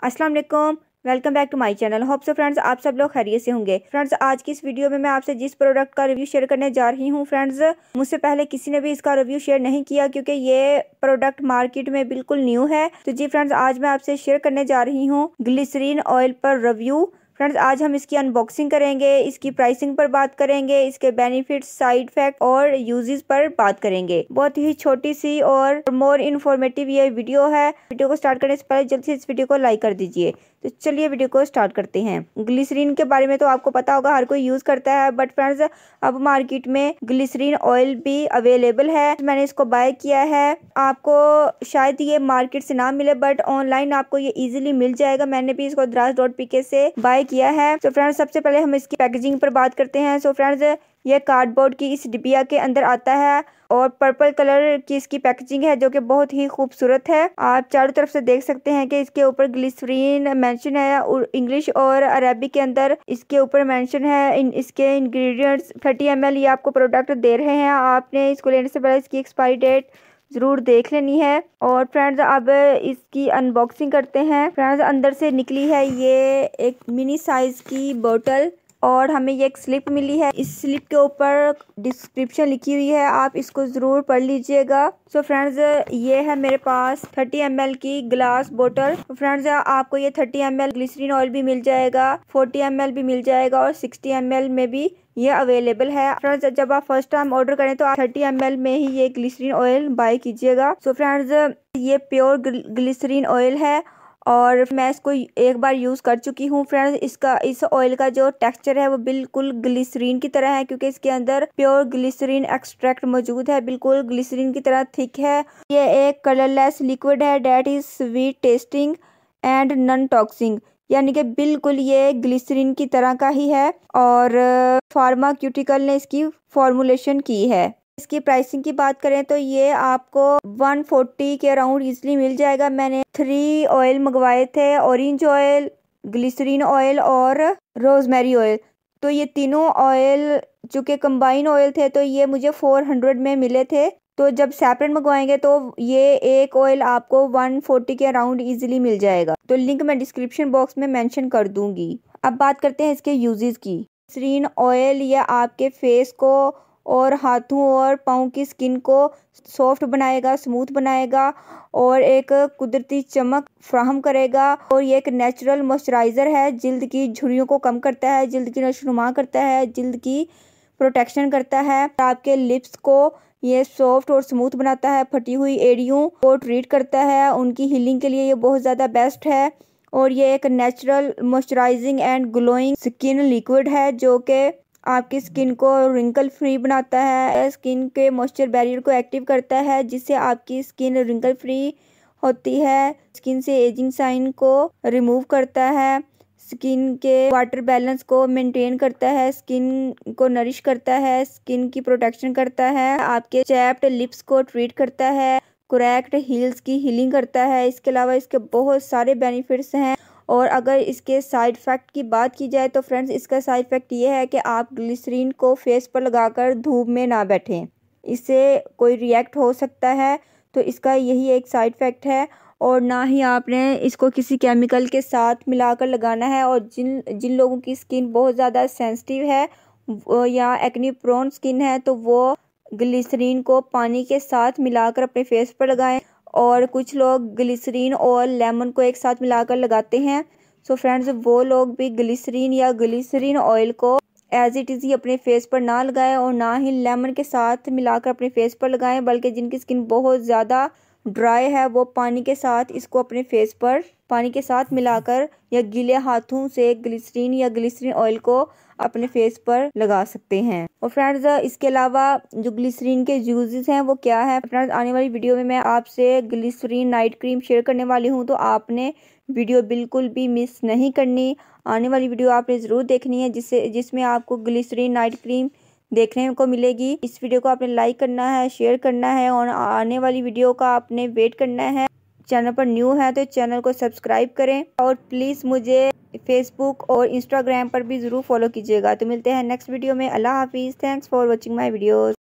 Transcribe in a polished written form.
अस्सलाम वालेकुम, welcome back to my channel. Hope so friends आप सब लोग खैरियत से होंगे। फ्रेंड्स आज की इस वीडियो में मैं आपसे जिस प्रोडक्ट का रिव्यू शेयर करने जा रही हूँ फ्रेंड्स, मुझसे पहले किसी ने भी इसका रिव्यू शेयर नहीं किया क्योंकि ये प्रोडक्ट मार्केट में बिल्कुल न्यू है। तो जी फ्रेंड्स आज मैं आपसे शेयर करने जा रही हूँ ग्लिसरीन ऑयल पर रिव्यू। फ्रेंड्स आज हम इसकी अनबॉक्सिंग करेंगे, इसकी प्राइसिंग पर बात करेंगे, इसके बेनिफिट्स, साइड इफेक्ट और यूजेस पर बात करेंगे। बहुत ही छोटी सी और मोर इन्फॉर्मेटिव ये वीडियो है। वीडियो को स्टार्ट करने से पहले जल्दी से इस वीडियो को लाइक कर दीजिए। तो चलिए वीडियो को स्टार्ट करते हैं। ग्लिसरीन के बारे में तो आपको पता होगा, हर कोई यूज करता है, बट फ्रेंड्स अब मार्केट में ग्लिसरीन ऑयल भी अवेलेबल है। मैंने इसको बाय किया है। आपको शायद ये मार्केट से ना मिले बट ऑनलाइन आपको ये इजीली मिल जाएगा। मैंने भी इसको द्रास.pk से बाय किया है। तो फ्रेंड्स सबसे पहले हम इसकी पैकेजिंग पर बात करते हैं। सो फ्रेंड्स ये कार्डबोर्ड की इस डिबिया के अंदर आता है और पर्पल कलर की इसकी पैकेजिंग है जो कि बहुत ही खूबसूरत है। आप चारों तरफ से देख सकते हैं कि इसके ऊपर ग्लिसरीन मेंशन है और इंग्लिश और अरबिक के अंदर इसके ऊपर मेंशन है। इसके इंग्रेडिएंट्स 30 ml ये आपको प्रोडक्ट दे रहे हैं। आपने इसको लेने से पहले इसकी एक्सपायरी डेट जरूर देख लेनी है। और फ्रेंड्स अब इसकी अनबॉक्सिंग करते हैं। फ्रेंड्स अंदर से निकली है ये एक मिनी साइज की बोतल और हमें ये एक स्लिप मिली है। इस स्लिप के ऊपर डिस्क्रिप्शन लिखी हुई है, आप इसको जरूर पढ़ लीजिएगा। सो फ्रेंड्स ये है मेरे पास 30 ml की ग्लास बोतल। फ्रेंड्स आपको ये 30 ml ग्लिसरीन ऑयल भी मिल जाएगा, 40 ml भी मिल जाएगा और 60 ml में भी ये अवेलेबल है। फ्रेंड्स जब आप फर्स्ट टाइम ऑर्डर करें तो आप 30 ml में ही ये ग्लिसरीन ऑयल बाय कीजिएगा। सो फ्रेंड्स ये प्योर ग्लिसरीन ऑयल है और मैं इसको एक बार यूज कर चुकी हूँ। फ्रेंड्स इस ऑयल का जो टेक्सचर है वो बिल्कुल ग्लिसरीन की तरह है क्योंकि इसके अंदर प्योर ग्लिसरीन एक्सट्रैक्ट मौजूद है, बिल्कुल ग्लिसरीन की तरह थिक है। ये एक कलरलेस लिक्विड है that is sweet tasting and non toxic, यानी कि बिल्कुल ये ग्लिसरीन की तरह का ही है और फार्माक्यूटिकल ने इसकी फॉर्मुलेशन की है। इसकी प्राइसिंग की बात करें तो ये आपको 140 के अराउंड इजिली मिल जाएगा। मैंने 3 ऑयल मंगवाए थे, ऑरेंज ऑयल, ग्लिसरीन ऑयल और रोजमेरी ऑयल। तो ये तीनों ऑयल जो कि कंबाइन ऑयल थे तो ये मुझे 400 में मिले थे। तो जब सेपरेट मंगवाएंगे तो ये एक ऑयल आपको 140 के अराउंड इजीली मिल जाएगा। तो लिंक मैं डिस्क्रिप्शन बॉक्स में मेंशन कर दूंगी। अब बात करते हैं इसके यूजेस की। ग्लिसरीन ऑयल ये आपके फेस को और हाथों और पाँव की स्किन को सॉफ्ट बनाएगा, स्मूथ बनाएगा और एक कुदरती चमक फ्राहम करेगा। और ये एक नेचुरल मॉइस्चराइजर है, जिल्द की झुर्रियों को कम करता है, जिल्द की नशोनुमा करता है, जिल्द की प्रोटेक्शन करता है। आपके लिप्स को ये सॉफ्ट और स्मूथ बनाता है, फटी हुई एड़ियों को ट्रीट करता है, उनकी हीलिंग के लिए ये बहुत ज़्यादा बेस्ट है। और ये एक natural moisturising and glowing skin liquid है जो कि आपकी स्किन को रिंकल फ्री बनाता है, स्किन के मॉइस्चर बैरियर को एक्टिव करता है जिससे आपकी स्किन रिंकल फ्री होती है, स्किन से एजिंग साइन को रिमूव करता है, स्किन के वाटर बैलेंस को मेंटेन करता है, स्किन को नरिश करता है, स्किन की प्रोटेक्शन करता है, आपके चैप्ड लिप्स को ट्रीट करता है, क्रैक्ड हील्स की हीलिंग करता है। इसके अलावा इसके बहुत सारे बेनिफिट्स हैं। और अगर इसके साइड इफेक्ट की बात की जाए तो फ्रेंड्स इसका साइड इफेक्ट ये है कि आप ग्लिसरीन को फेस पर लगाकर धूप में ना बैठें, इससे कोई रिएक्ट हो सकता है। तो इसका यही एक साइड इफेक्ट है। और ना ही आपने इसको किसी केमिकल के साथ मिलाकर लगाना है। और जिन लोगों की स्किन बहुत ज़्यादा सेंसिटिव है या एक्ने प्रोन स्किन है तो वो ग्लिसरीन को पानी के साथ मिलाकर अपने फेस पर लगाएं। और कुछ लोग ग्लिसरीन और लेमन को एक साथ मिलाकर लगाते हैं। सो फ्रेंड्स वो लोग भी ग्लिसरीन या ग्लिसरीन ऑयल को एज इट इज़ ही अपने फेस पर ना लगाएं और ना ही लेमन के साथ मिलाकर अपने फेस पर लगाएं, बल्कि जिनकी स्किन बहुत ज़्यादा ड्राई है वो पानी के साथ इसको अपने फेस पर पानी के साथ मिलाकर या गीले हाथों से ग्लिसरीन या ग्लिसरीन ऑयल को अपने फेस पर लगा सकते हैं। और फ्रेंड्स इसके अलावा जो ग्लिसरीन के यूजेस हैं वो क्या है। फ्रेंड्स आने वाली वीडियो में मैं आपसे ग्लिसरीन नाइट क्रीम शेयर करने वाली हूँ, तो आपने वीडियो बिल्कुल भी मिस नहीं करनी। आने वाली वीडियो आपने ज़रूर देखनी है जिसमें आपको ग्लिसरीन नाइट क्रीम देखने को मिलेगी। इस वीडियो को आपने लाइक करना है, शेयर करना है और आने वाली वीडियो का आपने वेट करना है। चैनल पर न्यू है तो चैनल को सब्सक्राइब करें और प्लीज़ मुझे फेसबुक और इंस्टाग्राम पर भी ज़रूर फॉलो कीजिएगा। तो मिलते हैं नेक्स्ट वीडियो में। अल्लाह हाफिज़। Thanks for watching my videos.